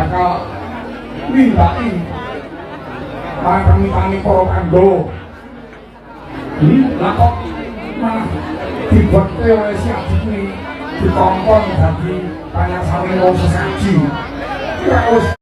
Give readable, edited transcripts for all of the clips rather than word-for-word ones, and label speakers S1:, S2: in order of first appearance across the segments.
S1: bakal nindaki marang permintaane para Pandhawa. Lah kok malah dibote oleh si adikne dikongkon dadi panyarsane wong sesaji. Ora wis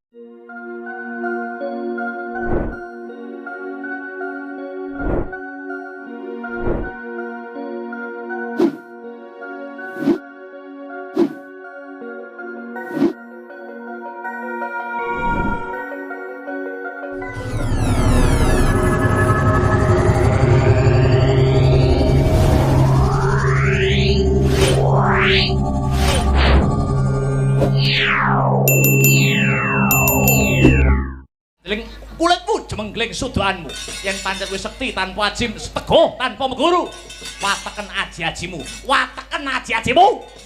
S2: sudoanmu yang pancen wis sekti tanpa ajim teguh tanpa meguru wateken aji-ajimu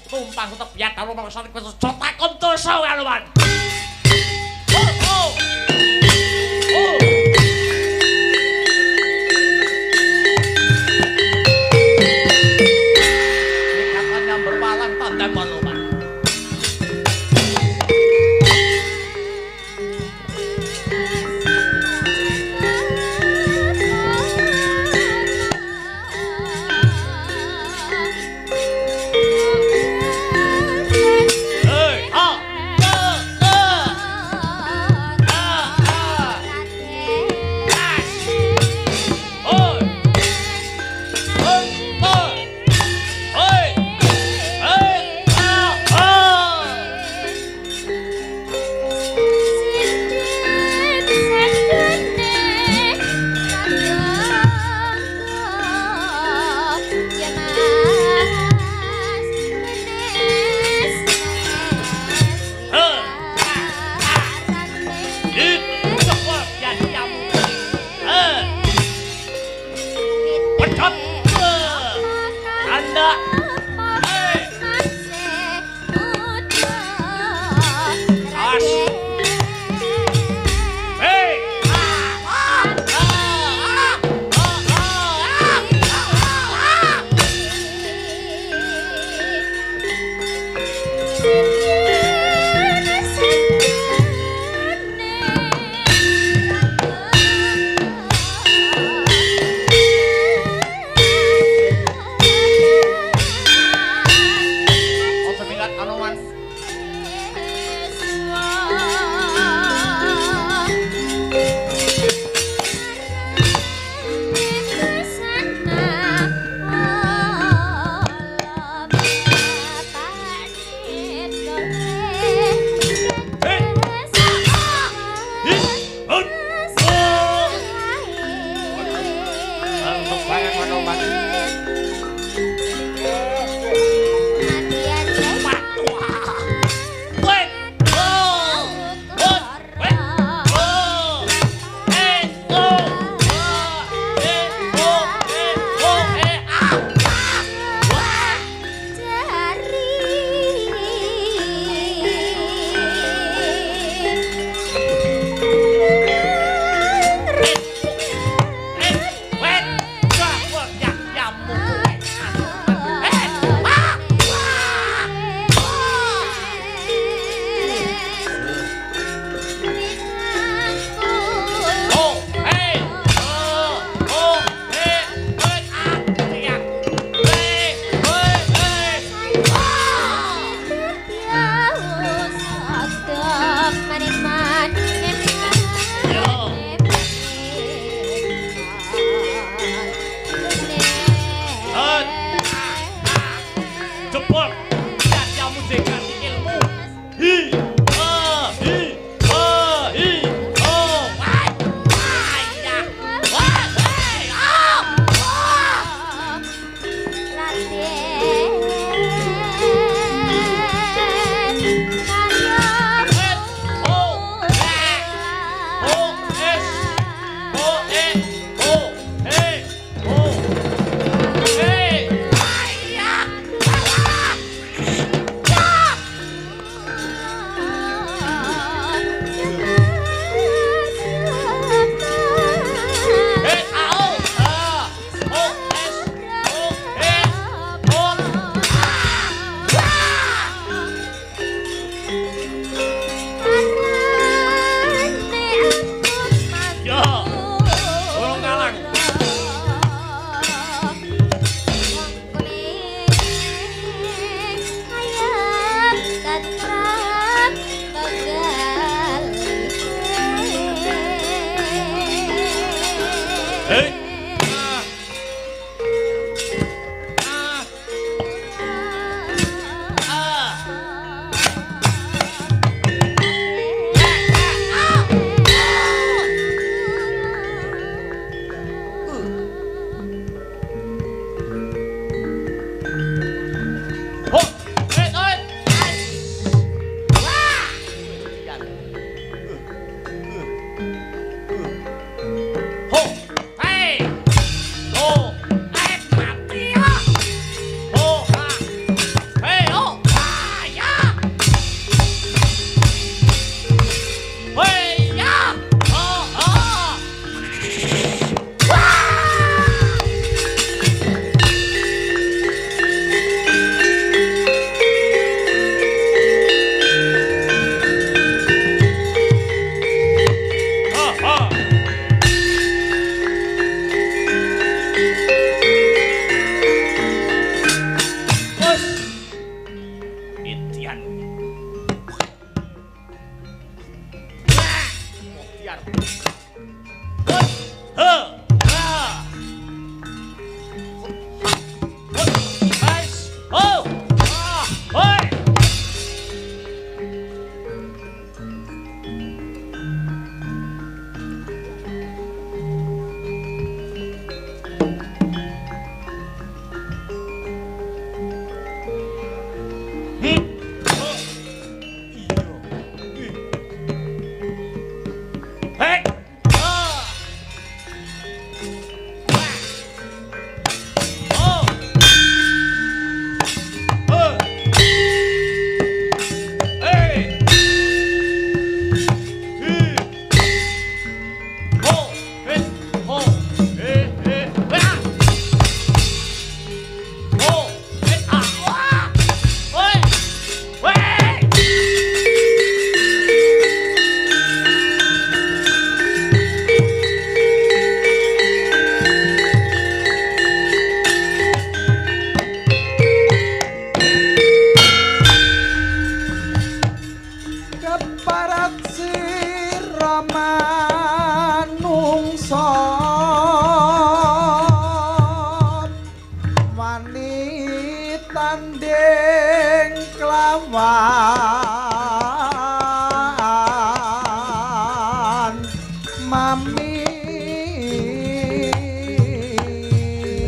S2: tumpang tetep biat karo maksane wis takon dosa kaluman Nikatan yang berwalang tanda maluman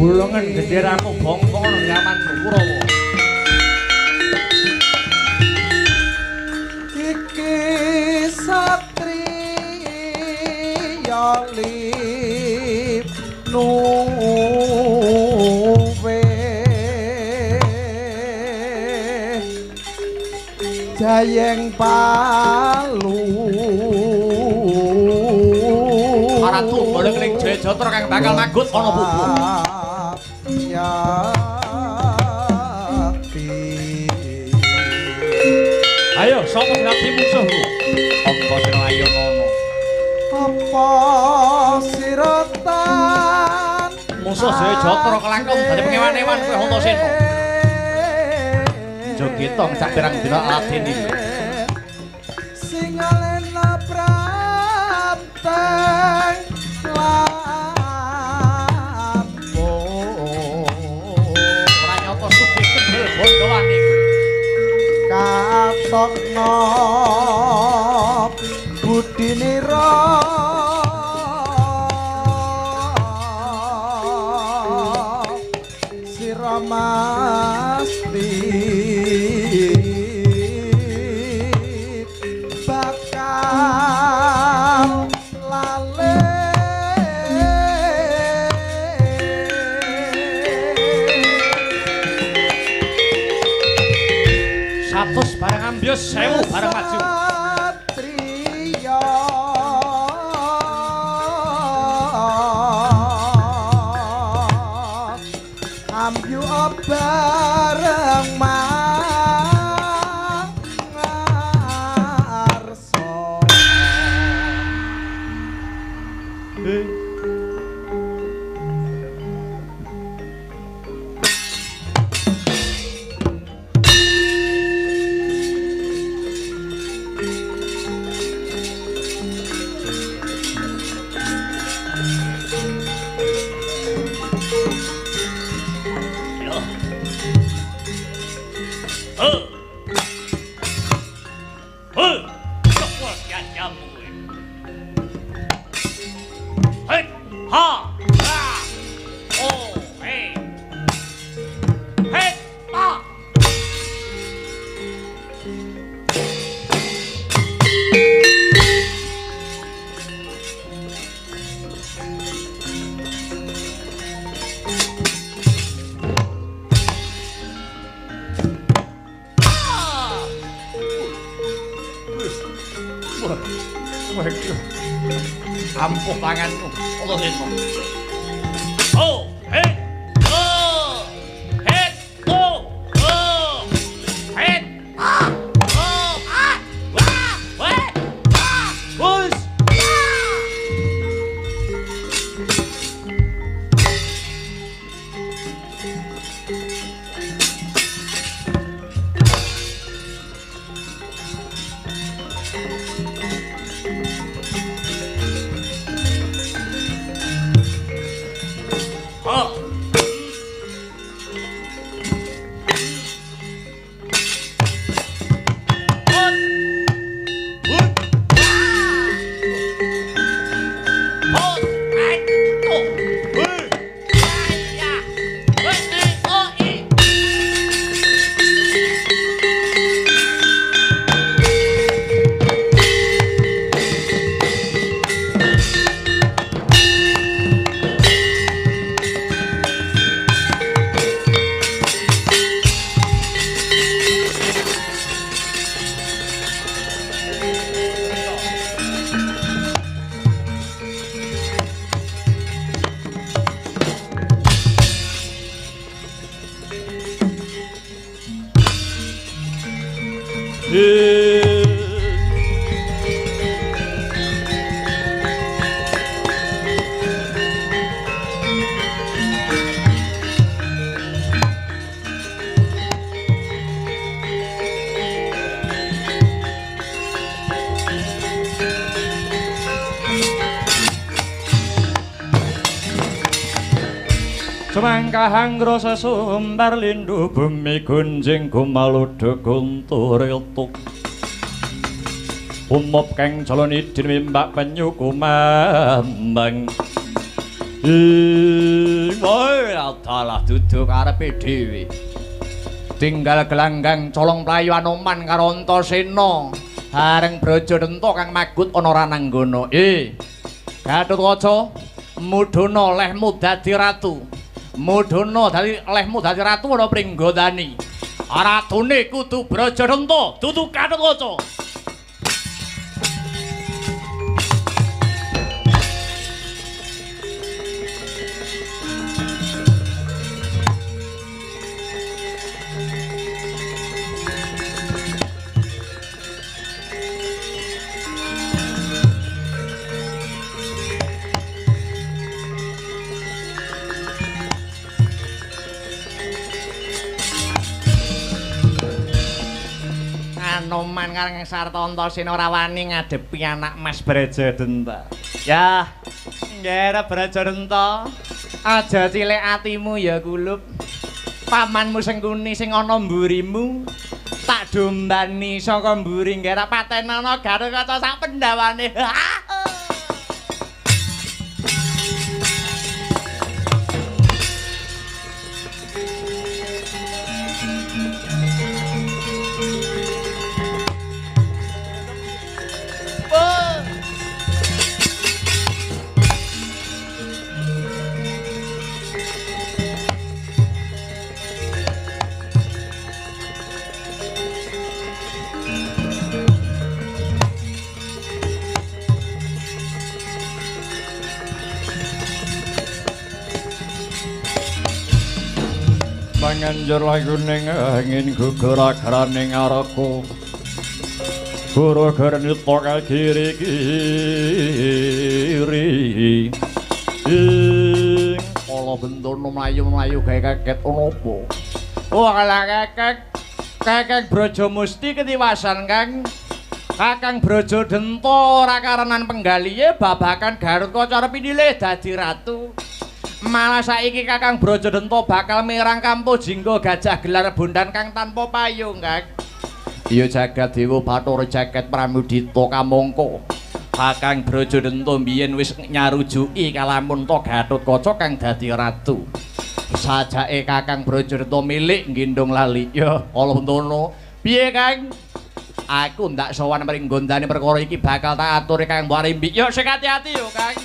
S2: Bulungan genderamu bongkong nyaman Kurawa.
S3: Iki satriya lip nuwe jayeng palu
S2: Ratu boleh ning Jayajatra kang bakal manggut ana bubu. Ayo sapa ngabdi musuhku? Apa sira ayo ngono?
S3: Apa siratan
S2: Musuh Jayajatra kelangkung dadi pengewan-ewan kowe Antasena. Jogitong cak pirang dina aladeni.
S3: Singalena prapteng
S2: ora nyapa sugih kendel bondolan iki.
S3: Katokno budinira sira masti bakal lale
S2: Satus barang ambyus 1000 barang maju.
S3: Satria ambyu bareng mangarso
S2: jamu kowe. Hei, ha, ha. Oh, hey. Hey, ha. Ampuh tanganmu, Allah itu. Oh, hei, oh, hei, oh, oh, hei, ah, oh, ah, wah, weh, ah, bus, oh. Semangkahang rasa sumbar lindu bumi gunjing gumaludo guntur iltuk umup keng calon idin mimbak penyu kumambang woi adalah duduk arepe dhewe tinggal gelanggang colong playu Anoman karo Antasena areng Brajadenta kang magut ana rananggana Gatotkaca mudhana lehmu dadi ratu mudhana dadi lehmu dadi ratu ana Pringgandani ratune kudu Brajadenta dudu Gatotkaca. Anoman kareng sarta Antasena ora wani ngadepi anak Mas Brajadenta. Yah, nggih Brajadenta. Aja cilik atimu ya kulup. Pamanmu Sengkuni sing ana mburimu tak dombani saka mburi nggih patenana Gatotkaca sak pendawane. Panganjur laguning angin gugur agraning araku guru gernita kagiri-giri ing kala bentana mlayu-mlayu gawe kaget napa wala kakek Brajamusti ketiwasan Kang Kakang Brajadenta ora karenan penggalihe babakan Gatotkaca arep pinilih dadi ratu. Malah saiki Kakang Brajadenta bakal mirang kampo jingga gajah gelar bondan kang tanpa payung, Kang. Ya jagat dewa Bathara Jagat Pramudita kamangka. Kakang Brajadenta mbiyen wis nyarujuki kalamun to Gatotkaca kang dadi ratu. Sajake Kakang Brajadenta milik nggendong lali. Ya Alantana. Piye Kang? Aku ndak sowan mring gondane perkara iki bakal tak aturi Kang Warimbi. Ya sing ati-ati yo Kang.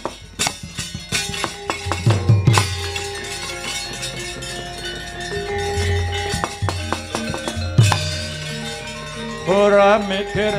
S2: Ora mikir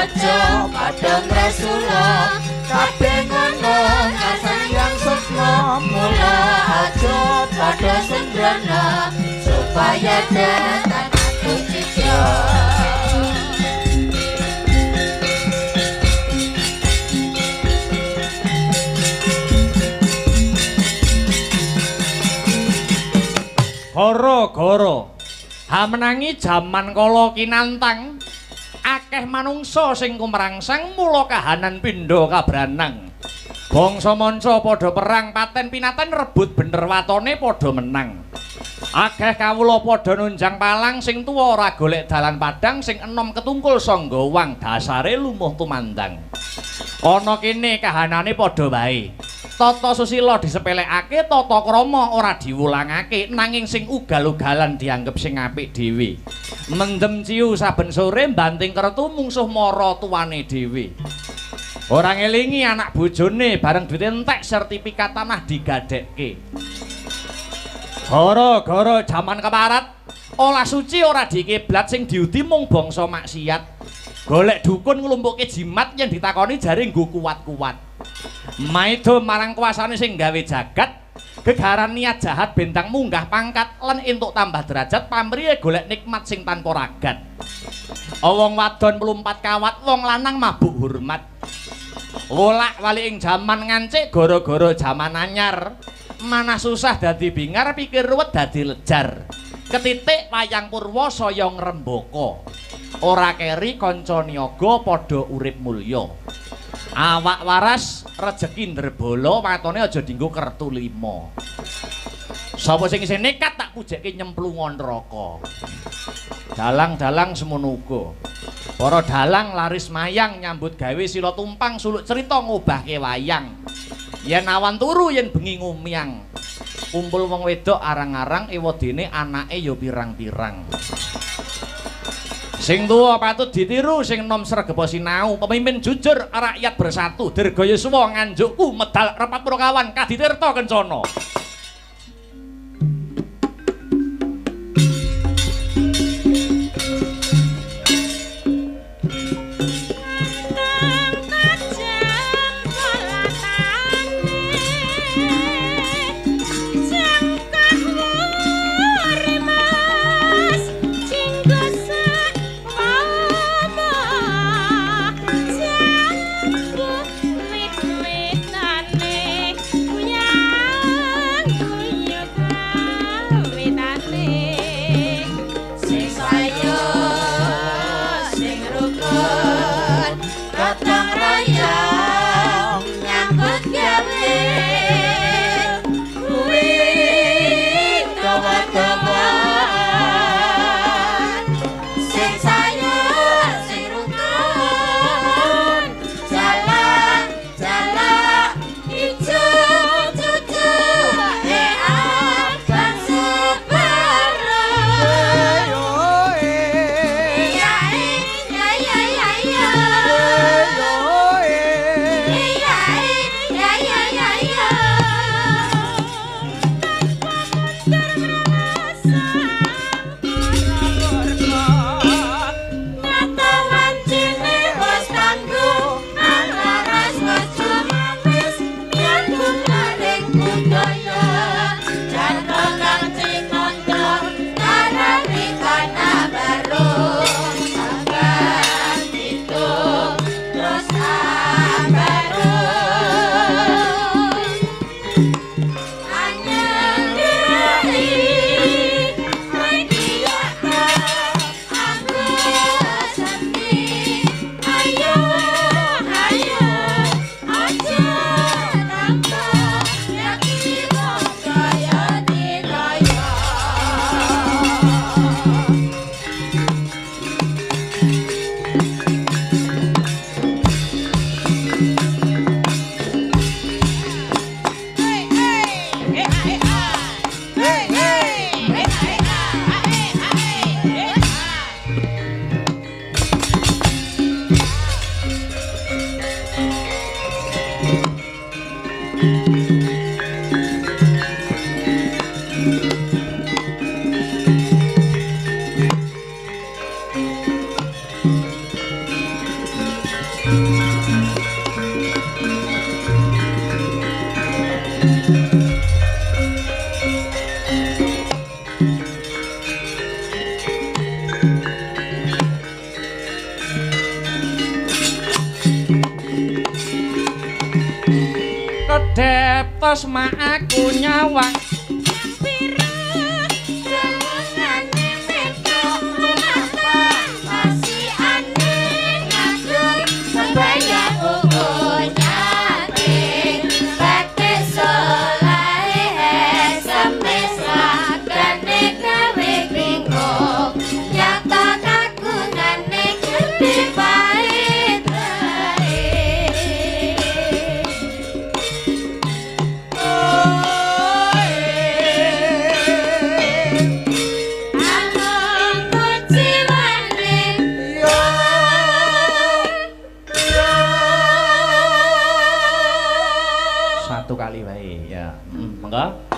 S4: aja padha ngresula kabeh ngono kasayang sukma mula aja padha sembrono supaya datang aku cica
S2: Gara-gara hamenangi jaman kala kinantang akeh manungsa sing kumrangsang mula kahanan pindha kabranang. Bangsa manca padha perang paten pinaten rebut bener watone padha menang. Akeh kawula padha nunjang palang sing tuwa ora golek dalan padang sing enom ketungkul sangga wang dasare lumuh tumandang. Ana kene kahanane padha wae. Tata susila disepelekake, tata krama ora diwulangake, nanging sing ugal-ugalan dianggep sing apik dhewe. Mendem ciu saben sore banting kertu mungsuh mara tuwane dhewe. Ora ngelingi anak bojone bareng duit entek sertifikat tanah digadekke. Gara-gara jaman keparat, olah suci ora dikiblat sing diudi mung bangsa maksiat. Golek dukun nglumpukke jimat yen ditakoni jare nggo kuat-kuat. Maido marang kuasane sing gawe jagat, gegaran niat jahat bentang munggah pangkat lan entuk tambah derajat pamrihe golek nikmat sing tanpa ragat. Wong wadon mlumpat kawat, wong lanang mabuk hormat. Wolak-walik ing jaman ngancik gara-gara jaman anyar. Manah susah dadi bingar, pikir ruwet dadi lejar. Ketitik wayang purwa saya ngrembaka. Ora keri kanca niaga padha urip mulya. Awak waras rejeki ndrebala watone aja dienggo kertu 5. Sapa sing isih nekat tak pujekke nyemplungon neraka. Dalang-dalang semono uga. Para dalang laris mayang nyambut gawe sila tumpang suluk cerita ngobahke wayang. Yen awan turu yen bengi ngumyang. Kumpul wong wedok arang-arang ewadene anake ya pirang-pirang. Sing tuwa patut ditiru, sing enom sregep sinau, pemimpin jujur, rakyat bersatu, dirgaya suwa nganjukku medal repat prokawan kaditirta kencana. Kedep tos mak aku nyawang kali wae ya. Monggo.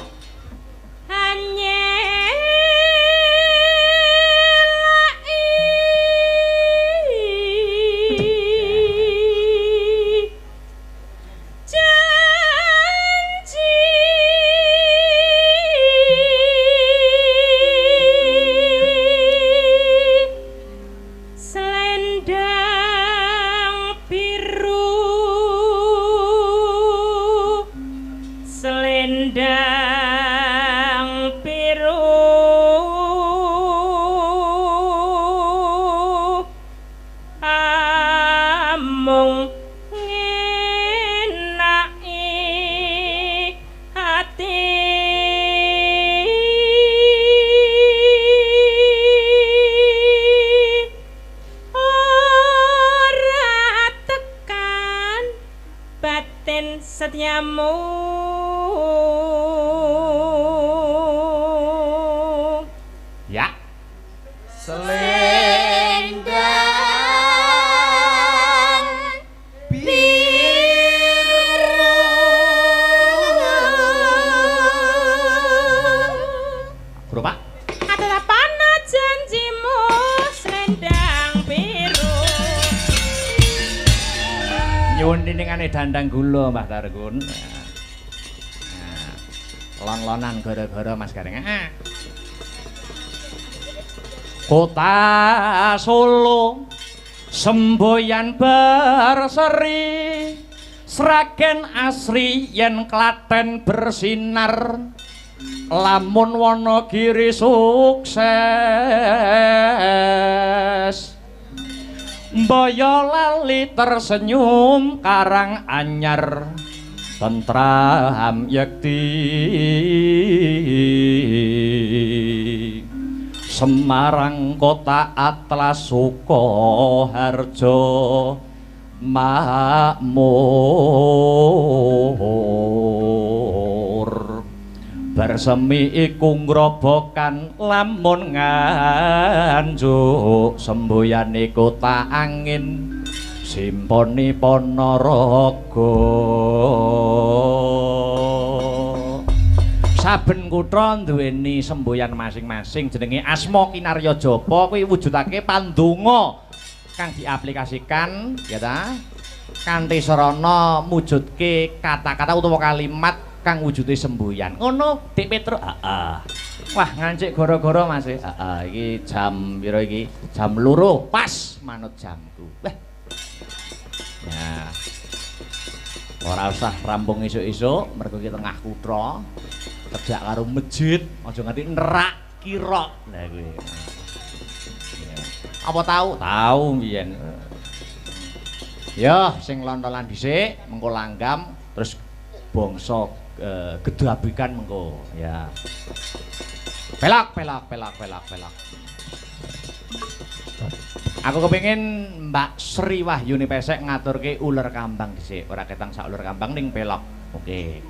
S2: Dandang gula Mbah Targun. Lon-lonan gara-gara Mas Gareng. Kota Solo semboyan berseri, Sragen asri yen Klaten bersinar, lamun Wonogiri sukses. Boyolali tersenyum Karang Anyar, tentram yakti. Semarang kota Atlas Sukoharjo makmur. Bersemi iku ngrobokan lamun nganjuk, sembuyane kota angin simponi Ponorogo. Saben kutha duweni semboyan masing-masing, jenenge asma kinarya japa kuwi wujudake pandonga kang diaplikasikan ya ta kanthi sarana mujudke kata-kata utawa kalimat kang wujude semboyan. Ngono Dik Petro. Wah, ngancik gara-gara Mas. Iki jam pira iki? Jam 2 pas manut jamku. Wah. Ya. Ora usah rampung esuk-esuk mergo ki tengah kutha. Cedhak karo masjid, aja nganti nerak kira. Lah kuwi. Apa tahu? Tahu mbiyen. Ya, sing lontolan dhisik, mengko langgam terus bangsa gedabikan mengko ya. Pelak. Aku kepengin Mbak Sri Wahyuni Pesek ngaturke uler kambang dhisik, ora ketang sak uler kambang ning pelok. Oke.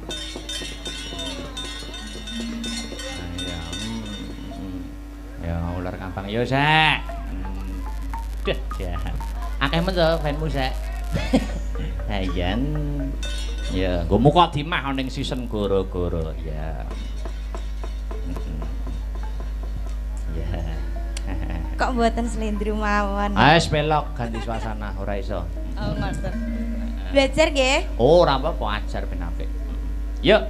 S2: Ya ular kambang yo Sek. Ya. Akeh men to fanmu Sek. Ayan. Ya, nggo mukadimah ning season goro-goro ya. Ya.
S5: Kok mboten slendro mawon.
S2: Wis pelok ganti suasana ora iso.
S4: Oh, ngoten. Belajar nggih?
S2: Oh, ora apa-apa ajar ben apik. Yuk.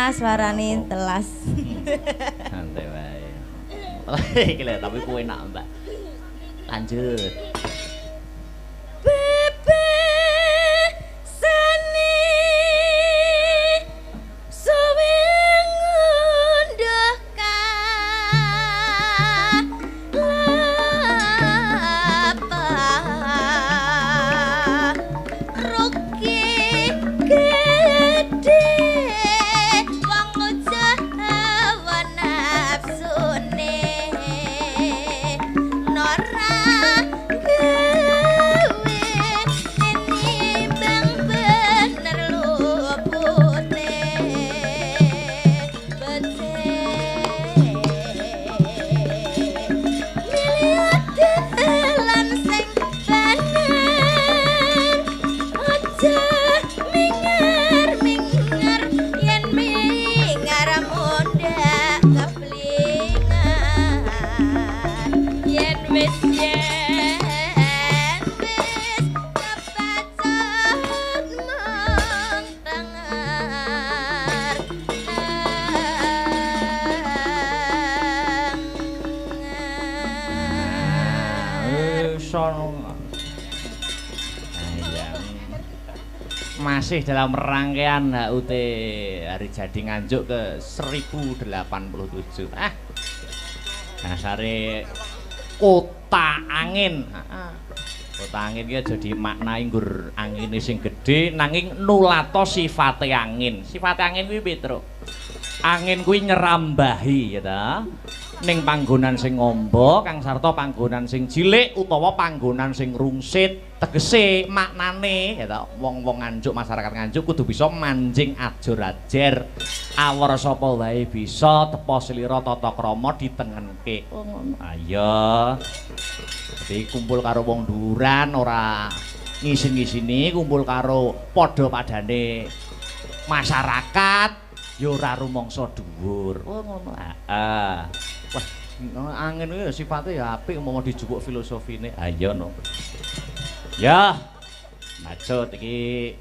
S4: Suarane telas.
S2: Santai wae. Iki lho tapi kuwi enak, Mbak. Lanjut. Masih dalam rangkaian HUT Hari Jadi Nganjuk ke 1087. Dasare kota angin. Kota angin iki jadi maknai nggur angin sing gedhe nanging nulato sifate angin. Sifate angin kuwi piye, Truk? Angin kuwi nyerambahi ya ta. Ning panggonan sing ngombo kang sarta panggonan sing cilik utawa panggonan sing rungsit. Tegese maknane ya ta wong-wong Nganjuk masyarakat Nganjuk kudu bisa manjing ajur-ajer awor sapa wae bisa tepa slira tata krama ditengenke. Oh ngono. Ayo. Dadi kumpul karo wong duran ora ngisin-ngisini, kumpul karo padha padane masyarakat ya ora rumangsa dhuwur. Oh ngono. Heeh. Wah, angin kuwi sifate ya apik mau dijupuk filosofine. Ayo no. Ya, maksud iki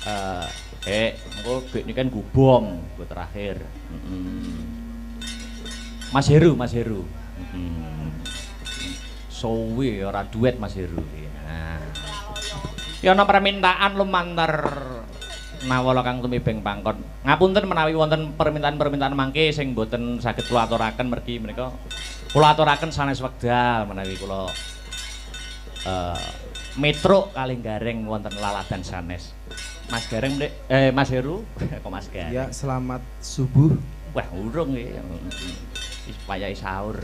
S2: engko ini kan gubom buat terakhir. Mas Heru. Sowe ora duet Mas Heru. Nah. Ya ana permintaan lumantar Nawala kang tumibeng pangkon. Ngapunten menawi wonten permintaan-permintaan mangke sing boten saged kula aturaken mergi menika kula aturaken sanes wekdal menawi kula metruk kalih gareng wonten laladan sanes. Mas Gareng Dek, Mas Heru, kok Mas Gareng.
S3: Ya, selamat subuh.
S2: Wah, urung nggih. Wayahe sahur.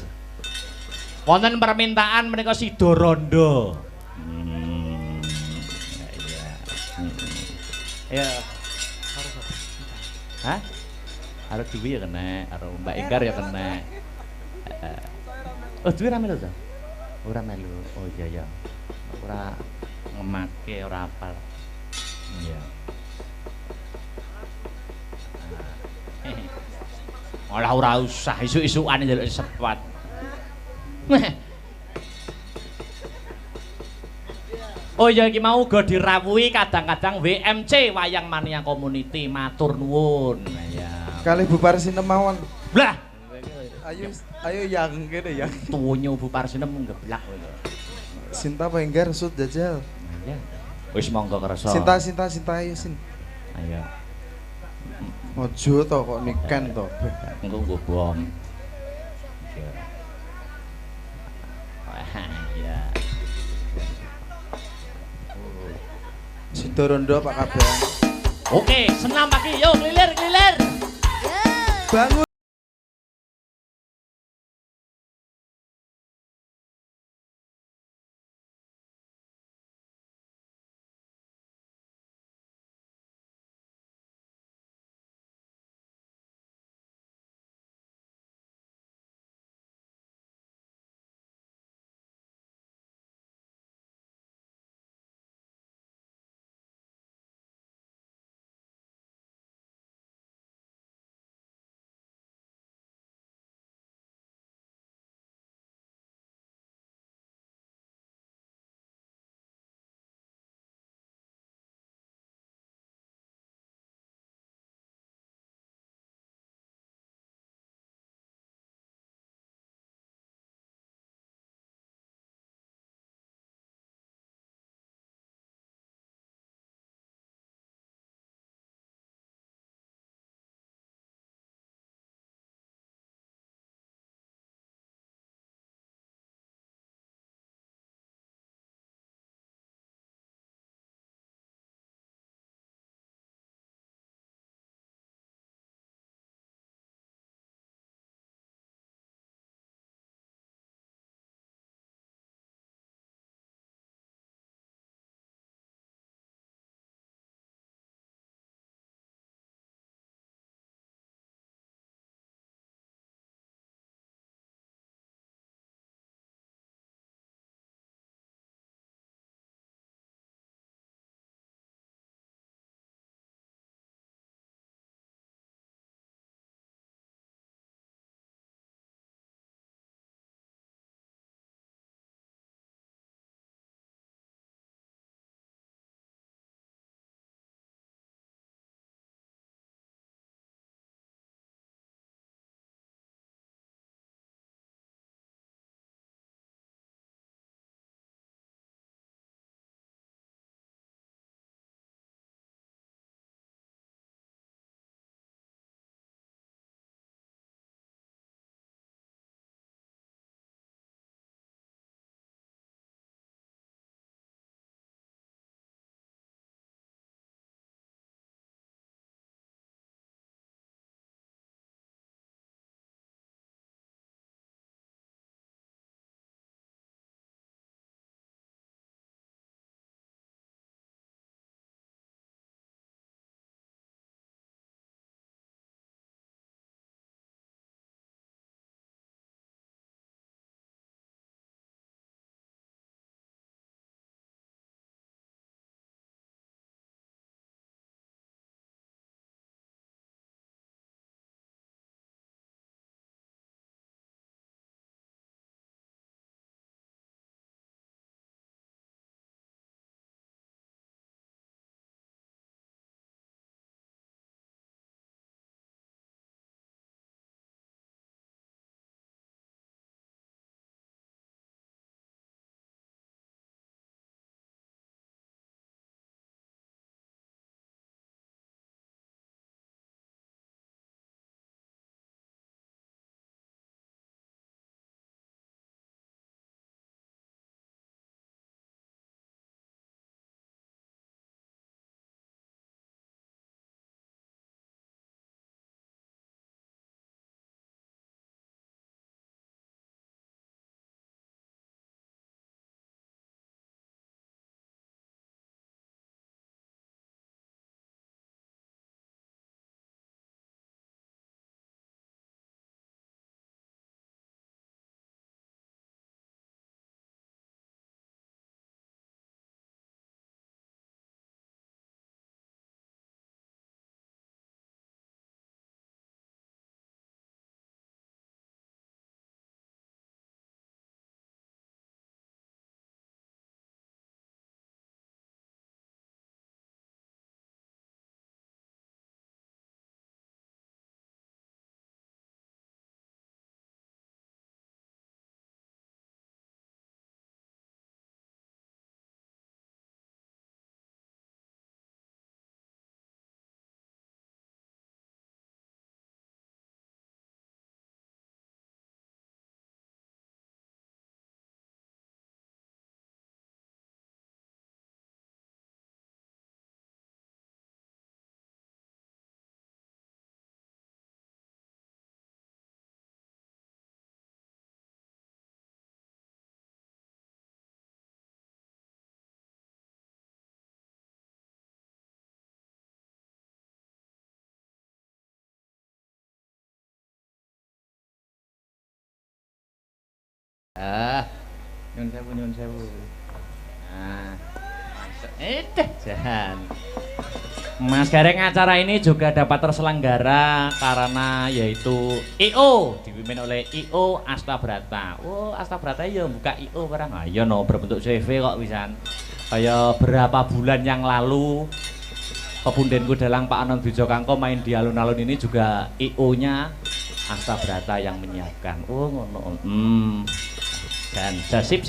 S2: Wonten permintaan menika sida rondo. Iya. Ya. Hah? Arep duwi ya kena, karo Mbak Ingkar ya kena. Oh, duwe ra melu to? Ora melu. Oh iya ya. Ora ngemake, ora apal. Iya. Olah ora usah isuk-isukan njaluk sepat. Oh ya iki mau uga dirawuhi kadang-kadang WMC Wayang Mania Community matur nuwun. Ya.
S3: Kali bubar sinemawon.
S2: Lah,
S3: Ayo yang kene yang.
S2: tuwunyo Bu Parsinem ngeblak kowe.
S3: Sinta Penggar sud jajal.
S2: Ya. Wis monggo kersa.
S3: Sinta ayo sin.
S2: Ayo.
S3: Ojo to kok niken to.
S2: Engko nggo bom. Ya. Wah, ya.
S3: Sidorondo Pak Kabang.
S2: Oke, senam pagi. Yo, kelilir.
S3: Bangun.
S2: Ah, nyun sewu nyun sewu. Nah, jangan. Mas Gareng, acara ini juga dapat terselenggara karena yaitu IO dipimpin oleh IO Astabrata. Oh, Astabrata ya buka IO barang. Ah, iya no berbentuk CV kok pisan. Kayak berapa bulan yang lalu Pepundhenku Dalang Pak Anand Wijokangko main di alun-alun ini juga IO-nya Astabrata yang menyiapkan. Oh, ngono. Dan sip.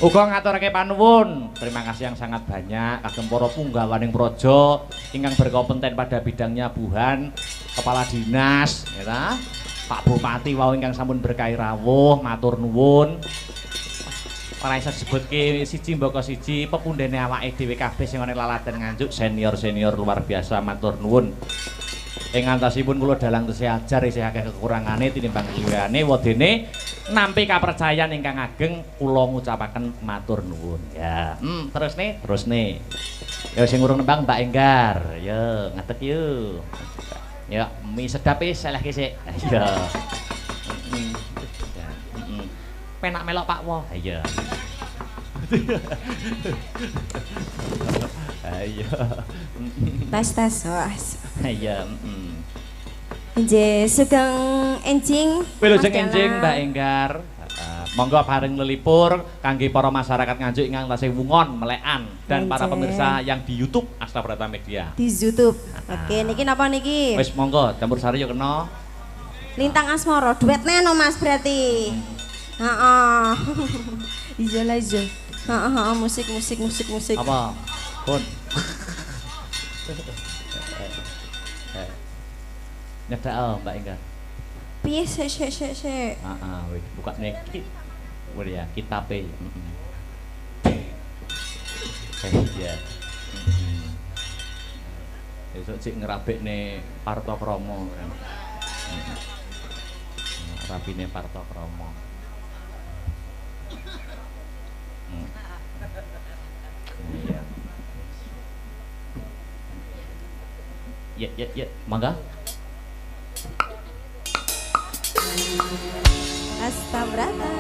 S2: Uga ngaturake panuwun. Terima kasih yang sangat banyak kagem para punggawaning praja ingkang berkompeten pada bidangnya Buhan, kepala dinas, ya ta? Pak Bupati wau ingkang sampun berkahi rawuh, matur nuwun. Ora iso disebutke siji mbaka siji pepundhene awake dhewe kabeh sing ana lalaten Nganjuk senior luar biasa matur nuwun. Ing antasipun kula dalang tesih ajar isih akeh kekurangane tinimbang liwene wadene nampi kapercayan ingkang ageng kula ngucapaken matur nuwun. Ya, terus nih. Ya sing urung nembang Mbak Enggar. Ya, ngadeg yuk. Ya, mie sedap wis selehke sik. Ya. Penak melok Pak Wo. Iya. Ayo.
S4: Tas. Was.
S2: Iya,
S4: Nggih, sugeng enjing.
S2: Wilujeng enjing Mbak Enggar. Monggo paring lelipur kangge para masyarakat Nganjuk ingkang tasih wungon melekan dan para pemirsa yang di YouTube Astabrata Media.
S4: Di YouTube. Oke, niki napa niki?
S2: Wis monggo campur sari yo kena.
S4: Lintang Asmara, duetnya no Mas berarti. Heeh. Ijo lah ijo. Heeh, musik.
S2: Apa? Pun. Nyedak Mbak Enggar.
S4: Piye sik.
S2: Heeh, wis buka nek. Wis ya, kitabe. Iya. Besok cik ngerabekne Parto Kromo kan. Rapine Parto Kromo. Iya. Ya, mangga.
S4: Astabrata.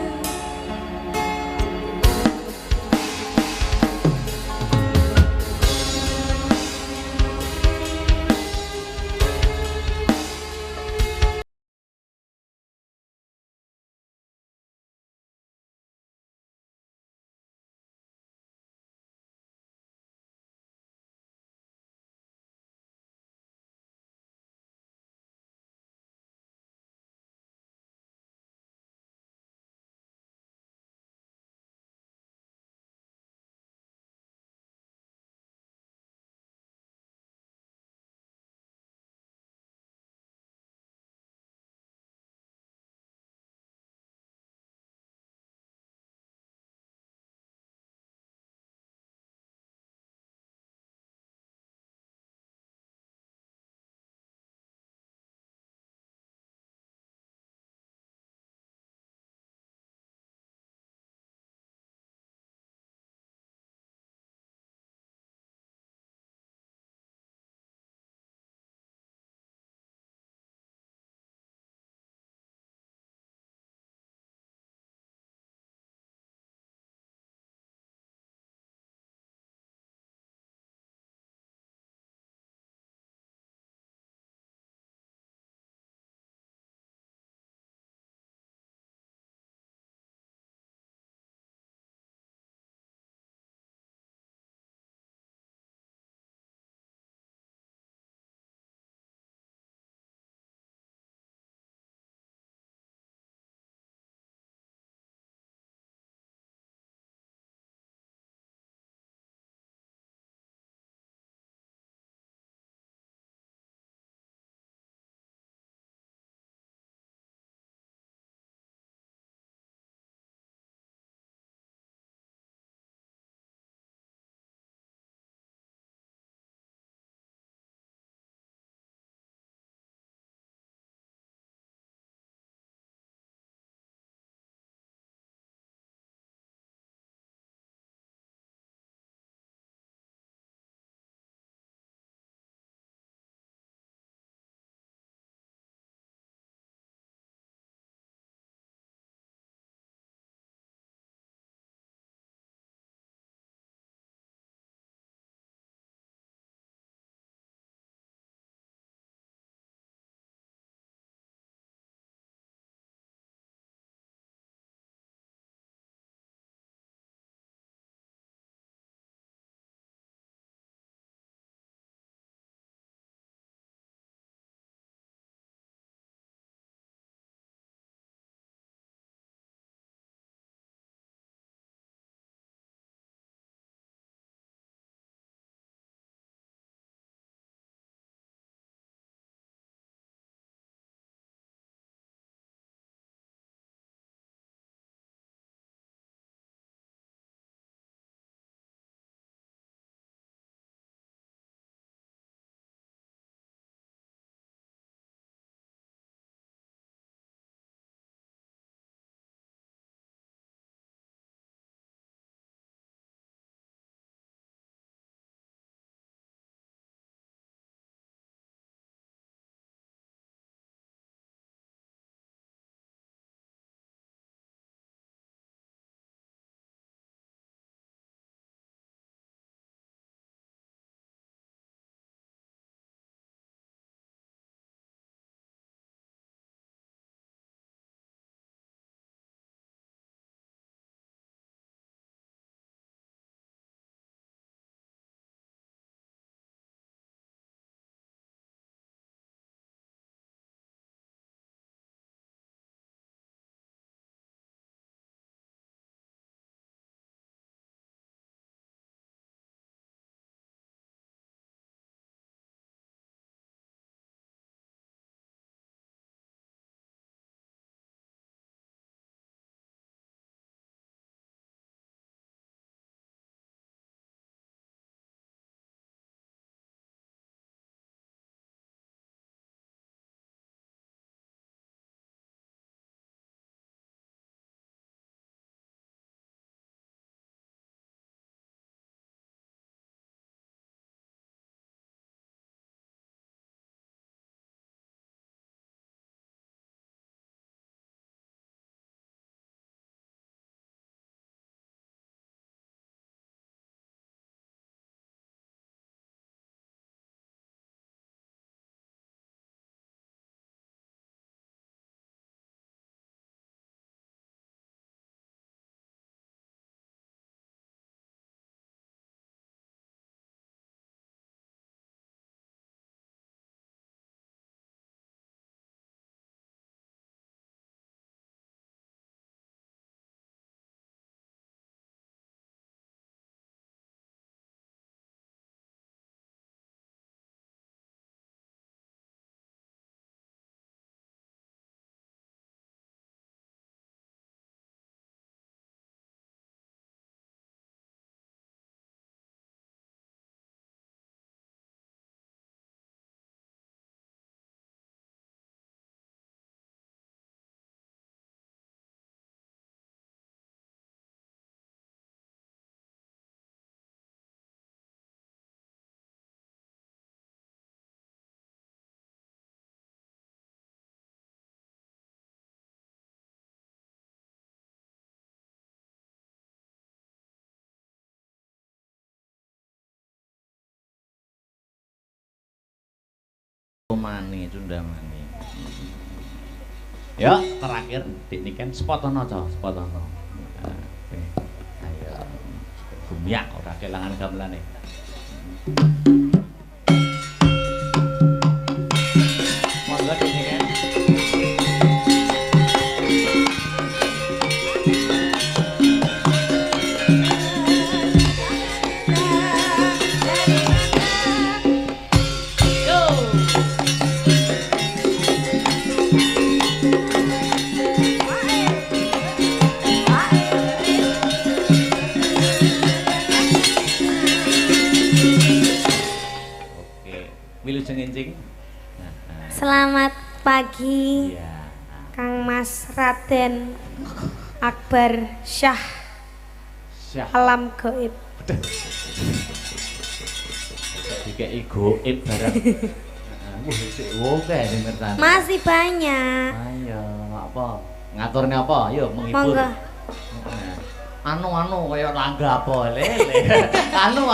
S2: Mani, Cundamani. Ya, terakhir Dik Niken Spotono to, Spotono. Ayo. Gumyak ora kelangan gamelane. Monggo Dik Niken. Wilujeng Encing.
S5: Selamat pagi,
S2: Iya.
S5: Kang Mas Raden Akbar Syah
S2: Syah.
S5: Alam Gaib.
S2: Dikei goib barang. Wah, sik oke sing ngertani.
S5: Masih banyak.
S2: Ayo, apa? Ngaturne apa? Yuk menghibur.
S5: Monggo.
S2: Anu kaya langga apa lele. Anu.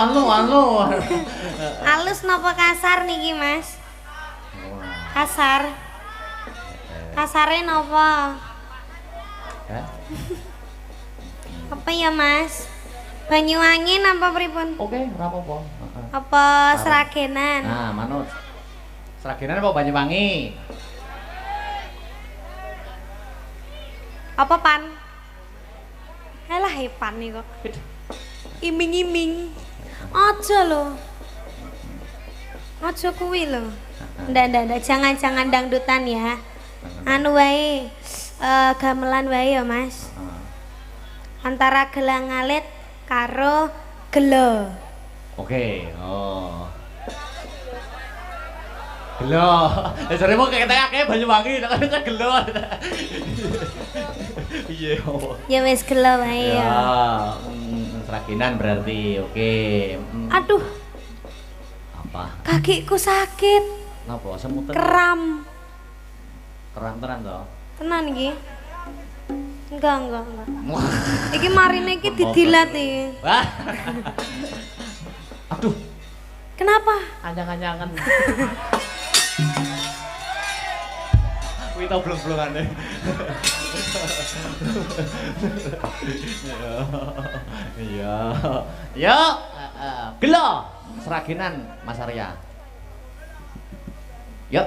S5: Halus napa kasar niki, Mas? Kasar. Kasare napa?
S2: Hah?
S5: Apa ya, Mas? Banyuwangi napa pripun?
S2: Oke, ora apa-apa.
S5: Apa seragenan?
S2: Nah, manut. Seragenan apa Banyuwangi?
S5: Apa pan? Alah hepan nih kok. Iming-iming. Aja lho. Aja kuwi lho. Ndak, jangan dangdutan ya. Anu wae gamelan wae ya, Mas. Antara gelang alit karo gelo.
S2: Oke, oh. Gelo. Jare mau ketek-ketek Banyuwangi nek kan gelo. Iya.
S5: Ya wis gelo wae ya.
S2: Seraginan berarti. Oke.
S5: Aduh,
S2: Apa?
S5: kakiku sakit.
S2: Napa semutan?
S5: Kram.
S2: Keran-keran to.
S5: Tenan iki. Enggak. Iki marine iki didilat iki.
S2: Wah. Aduh,
S5: Kenapa?
S2: anjang-anjangan. Kuwi tau blong-blongane. Iya. Yo, gelo seraginan Mas Arya. Yuk.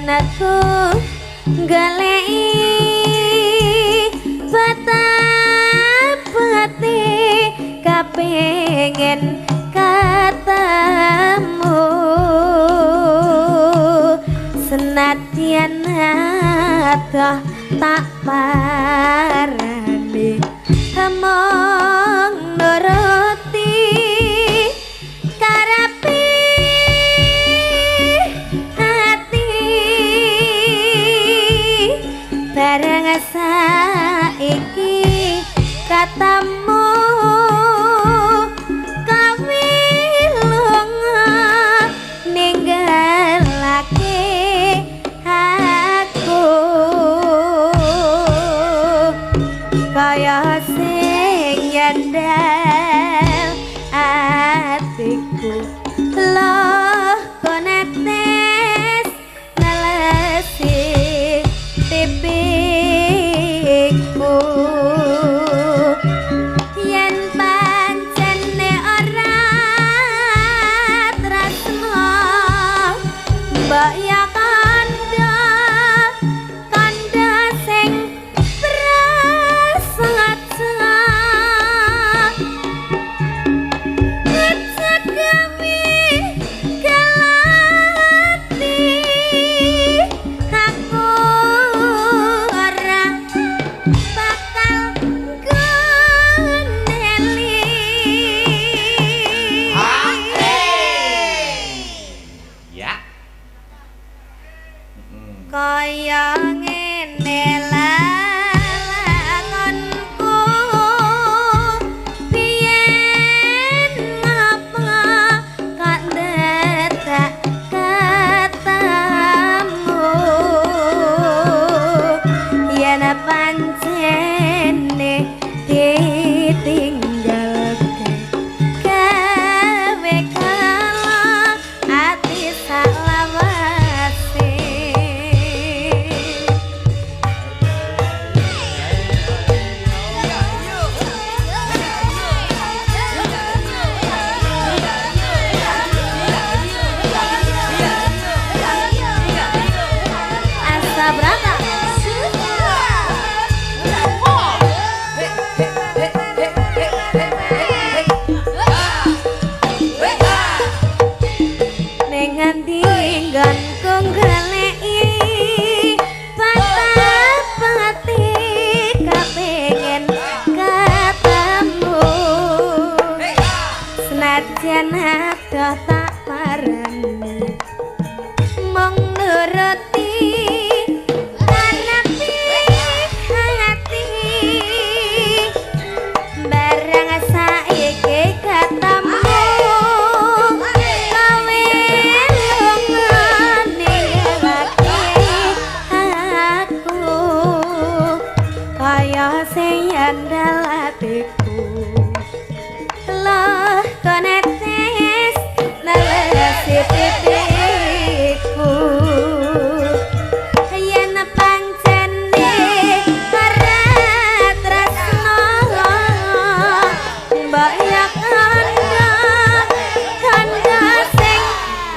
S5: Aku galei patah-pati kapengen ketemu senadyan adoh tak parani among nuruti karepe barang saiki katamu kawilunga ninggalake aku kaya sing nyandal atiku loh konetes nalesi tipiku yen pancene ora tresno mbok ya kandha sing prasaja ngecek kami kelati kaya ngene lakonku biyen ngapa kok dadak katamu yen pancene ditinggalke gawe kalah ati salawase asa berapa dengan tinggal konggalei patah-pati kepengen ketemu senajan ada tak parani mong nuruti kanepi hati barang saiki ketemu kaya sing andal atiku loh konetes nalasi titiku yen pancene karat tresno mbok ya kanda sing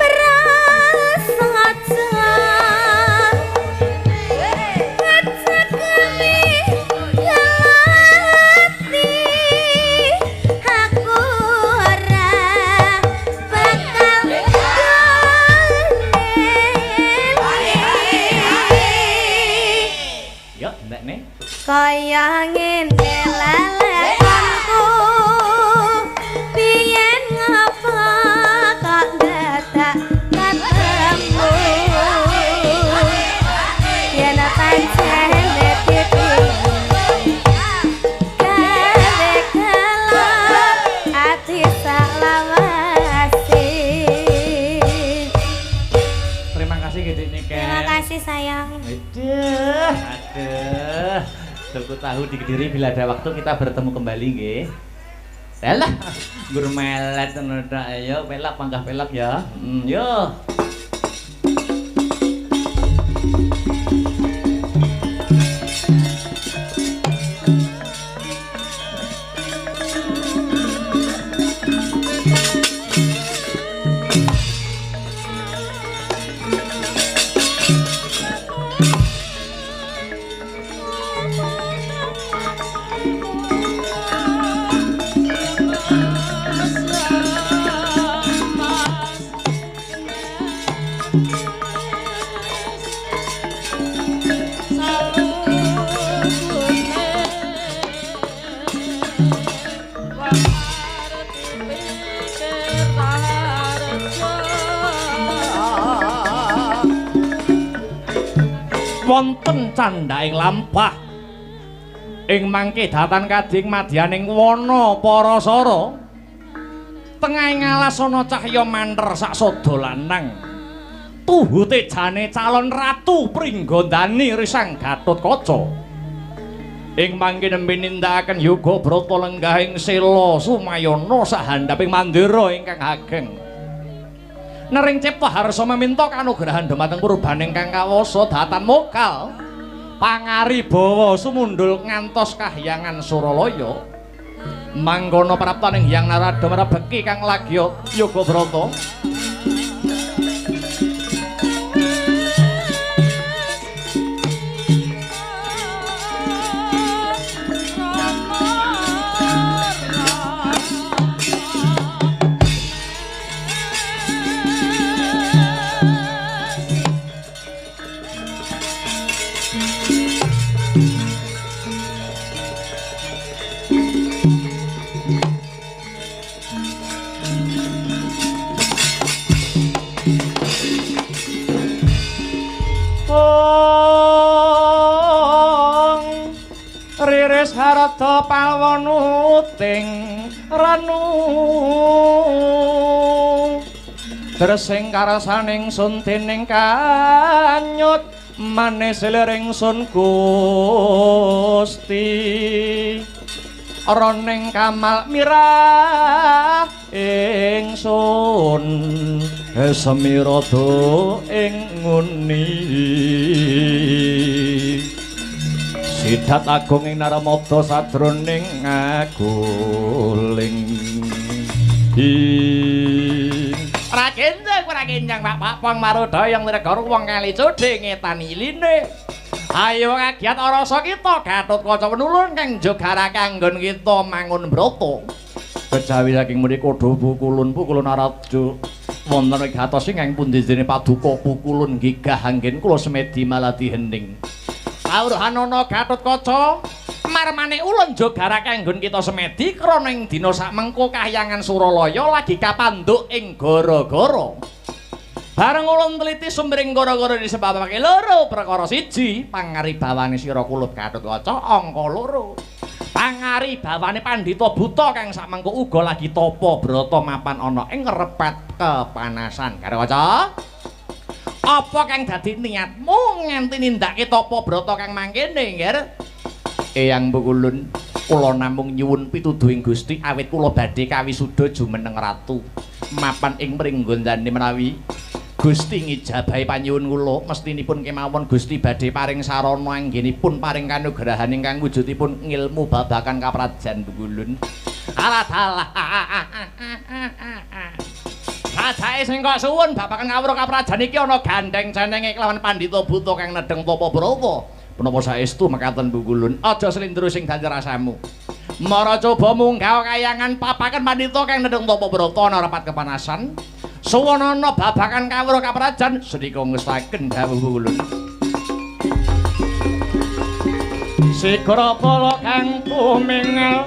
S5: prasaja kaya ngene lalakonku biyen ngapa kok dadak ketemu yen pancene ditinggal gawe kalah ati salawase.
S2: Terima kasih gede nih Ken.
S5: Terima kasih sayang.
S2: Aduh. Aku tahu di Kediri bila ada waktu kita bertemu kembali nggih. Alah, gur melet ngono tok ayo pelak panggah pelak ya. Yo. Wonten candhaing lampah ing mangke datan kading madyaning wana Parasara tengahing alas ana cahya manter sak sada lanang tuhute jane calon ratu Pringgandani Risang Gatotkaca ing mangke nembe nindakaken yoga brata lenggahing sela Sumayana sahandhaping mandira ingkang ageng nering cipta harsa meminta kanugrahan dumateng purbaning kang kawasa datan mokal pangaribawa sumundul ngantos kahyangan Suralaya mangkono praptaning Hyang Narada mrebeki kang lagya yoga brata wis harata palwanuting ranu Dresing karasaning sun dening kanyut manis lering sun Gusti roning kamal mirah ingsun semirada ing nguni sidat agung ing naramada sadroning aguling Prakenjang Pak Pang Marudaya ngregara wong kali codhe ngetani iline ayo kagiat rasa kita Gatotkaca penulun kang jogara kanggon kita mangun brata kejawi saking mriku pukulun arajo wonten wigatos ingkang pundi dene paduka pukulun gigah anggen kula semedi maladi hening kawruhanana Gatotkaca marmane ulun jogara kanggon kita semedi krana ing dina sakmengko kahyangan Suralaya lagi kapandhuk ing gara-gara bareng ulun teliti sumbering gara-gara disebabake loro perkara siji pangaribawane sira kulub Gatotkaca angka loro pangaribawane pandhita buta kang sakmengko uga lagi tapa brata mapan ana ing repet kepanasan Gatotkaca apa kang dadi niatmu nganti nindakake tapa brata kang mangkene nggih Eyang Pukulun kula namung nyuwun pituduhing Gusti awit kula badhe kawisuda jumeneng ratu mapan ing pringgondane menawi Gusti ngijabahi panyuwun kula mestinipun kemawon Gusti badhe paring sarana anggenipun paring kanugrahan ingkang wujudipun ngilmu babakan kaprajan Pukulun. Alah Rajae sing kok suwun babakan kawruh kaprajan iki ana gandeng jenenge kelawan pandhita buta kang nedheng tapa brata. Menapa saestu mekaten Pukulun? Aja slendro sing dadi rasamu. Mara coba munggah kayangan papaken pandhita kang nedheng tapa brata ana rapat kepanasan. Suwanana babakan kawruh kaprajan sedika ngestaken dawuh Pukulun. Sigra pala kang tumingel